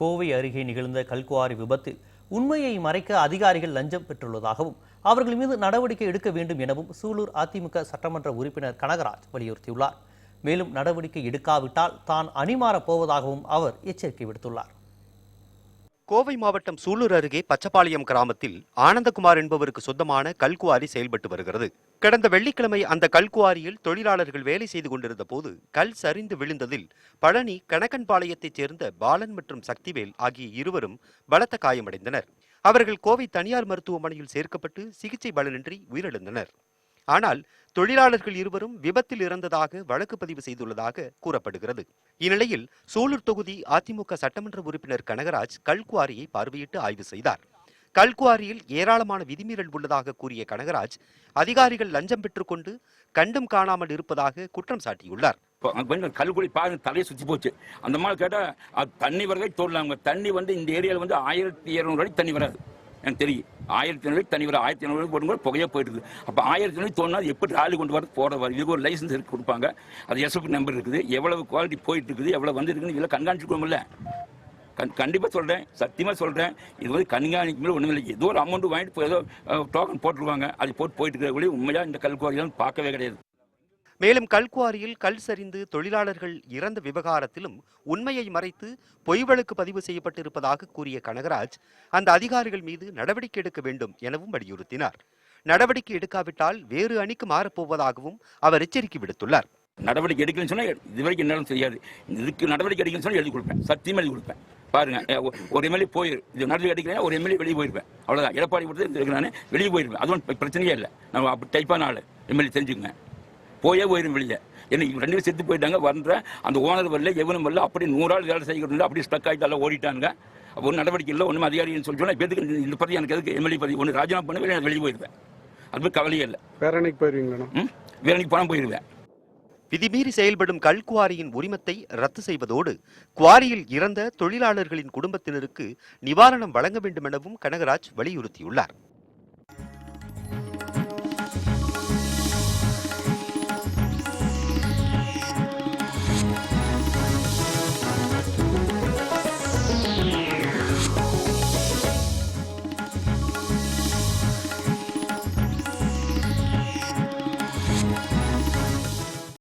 கோவை அருகே நிகழ்ந்த கல்குவாரி விபத்தில் உண்மையை மறைக்க அதிகாரிகள் லஞ்சம் பெற்றுள்ளதாகவும் அவர்கள் மீது நடவடிக்கை எடுக்க வேண்டும் எனவும் சூலூர் அதிமுக சட்டமன்ற உறுப்பினர் கனகராஜ் வலியுறுத்தியுள்ளார். மேலும் நடவடிக்கை எடுக்காவிட்டால் தான் அணிமாறப் போவதாகவும் அவர் எச்சரிக்கை விடுத்துள்ளார். கோவை மாவட்டம் சூலூர் அருகே பச்சப்பாளையம் கிராமத்தில் ஆனந்தகுமார் என்பவருக்கு சொந்தமான கல்குவாரி செயல்பட்டு வருகிறது. கடந்த வெள்ளிக்கிழமை அந்த கல்குவாரியில் தொழிலாளர்கள் வேலை செய்து கொண்டிருந்த போது கல் சரிந்து விழுந்ததில் பழனி கணக்கன்பாளையத்தைச் சேர்ந்த பாலன் மற்றும் சக்திவேல் ஆகிய இருவரும் பலத்த காயமடைந்தனர். அவர்கள் கோவை தனியார் மருத்துவமனையில் சேர்க்கப்பட்டு சிகிச்சை பலனின்றி உயிரிழந்தனர். ஆனால் தொழிலாளர்கள் இருவரும் விபத்தில் இறந்ததாக வழக்கு பதிவு செய்துள்ளதாக கூறப்படுகிறது. இந்நிலையில் சூலூர் தொகுதி அதிமுக சட்டமன்ற உறுப்பினர் கனகராஜ் கல்குவாரியை பார்வையிட்டு ஆய்வு செய்தார். கல்குவாரியில் ஏராளமான விதிமீறல் உள்ளதாக கூறிய கனகராஜ் அதிகாரிகள் லஞ்சம் பெற்றுக்கொண்டு கண்டும் காணாமல் இருப்பதாக குற்றம் சாட்டியுள்ளார். கல்குடி பாருங்க, தலையை சுற்றி போச்சு. அந்த மாதிரி கேட்டால் தண்ணி வரவே தோடலாங்க. தண்ணி இந்த ஏரியாவில் 1200 அடி தண்ணி வராது. எனக்கு தெரியும் 1200 தண்ணி வர 1500 போடும்போது புகையா போயிட்டு. அப்போ 1500 தோணுனா எப்படி ஆளு கொண்டு வரது போட வர இதுக்கு ஒரு லைசன்ஸ் எடுத்து கொடுப்பாங்க. அது எஸ்எஃப் நம்பர் இருக்குது, எவ்வளவு குவாலிட்டி போயிட்டு இருக்குது, எவ்வளவு வந்துருக்குன்னு இதெல்லாம் கண்காணிச்சுக்கோமில்ல. கண்டிப்பாக சொல்கிறேன், சத்தியமாக சொல்கிறேன். இது கண்காணிக்கும் ஒன்றும் இல்லை. ஏதோ ஒரு அமௌண்ட் வாங்கிட்டு ஏதோ டோக்கன் போட்டுருவாங்க, அது போயிட்டு இருக்கிற உண்மையாக இந்த கல்குவாரியெல்லாம் பார்க்கவே கிடையாது. மேலும் கல்குவாரியில் கல் சரிந்து தொழிலாளர்கள் இறந்த விவகாரத்திலும் உண்மையை மறைத்து பொய் வழக்கு பதிவு செய்யப்பட்டிருப்பதாக கூறிய கனகராஜ் அந்த அதிகாரிகள் மீது நடவடிக்கை எடுக்க வேண்டும் எனவும் வலியுறுத்தினார். நடவடிக்கை எடுக்காவிட்டால் வேறு அணிக்கு மாறப்போவதாகவும் அவர் எச்சரிக்கை விடுத்துள்ளார். நடவடிக்கை எடுக்கலன்னு சொன்னால் இதுவரைக்கும் என்னாலும் செய்யாது. இதுக்கு நடவடிக்கை எடுக்கலன்னு சொன்னால் எழுதி கொடுப்பேன், சத்தியமாக எழுதி கொடுப்பேன். பாருங்க, ஒரு எம்எல்ஏ இது நடவடிக்கை எடுக்கிறேன், ஒரு எம்எல்ஏ வெளியே போயிருப்பேன். அவ்வளோதான். எடப்பாடி கொடுத்து நான் வெளியே போயிருப்பேன். அதுவும் பிரச்சனையே இல்லை. நம்ம அப்படி டைப்பான ஆள் எம்எல்ஏ தெரிஞ்சுக்கங்க. போயிடும் வெளியே. என்ன 2 பேரும் செத்து போயிட்டாங்க. அந்த ஓனர் வரல, எவனும் வரல. அப்படி 100 ஆள் வேலை செய்யறது அப்படி ஸ்டக் ஆகிட்டு எல்லாம் ஓடிட்டாங்க. அப்போ ஒரு நடவடிக்கை இல்லை, ஒன்றும் அதிகாரின்னு சொல்லி சொன்னால் எதுக்கு இந்த பற்றி எனக்கு எதுக்கு எம்எல்ஏ பற்றி ஒன்று ராஜினாமா பண்ணவே வெளியே போயிருப்பேன். அது கவலையே இல்லை. வேற அன்னைக்கு போயிருவீங்களா? வேற அன்னைக்கு பணம் போயிருவேன். விதிமீறி செயல்படும் கல்குவாரியின் உரிமத்தை ரத்து செய்வதோடு குவாரியில் இறந்த தொழிலாளர்களின் குடும்பத்தினருக்கு நிவாரணம் வழங்க வேண்டும் எனவும் கனகராஜ் வலியுறுத்தியுள்ளார்.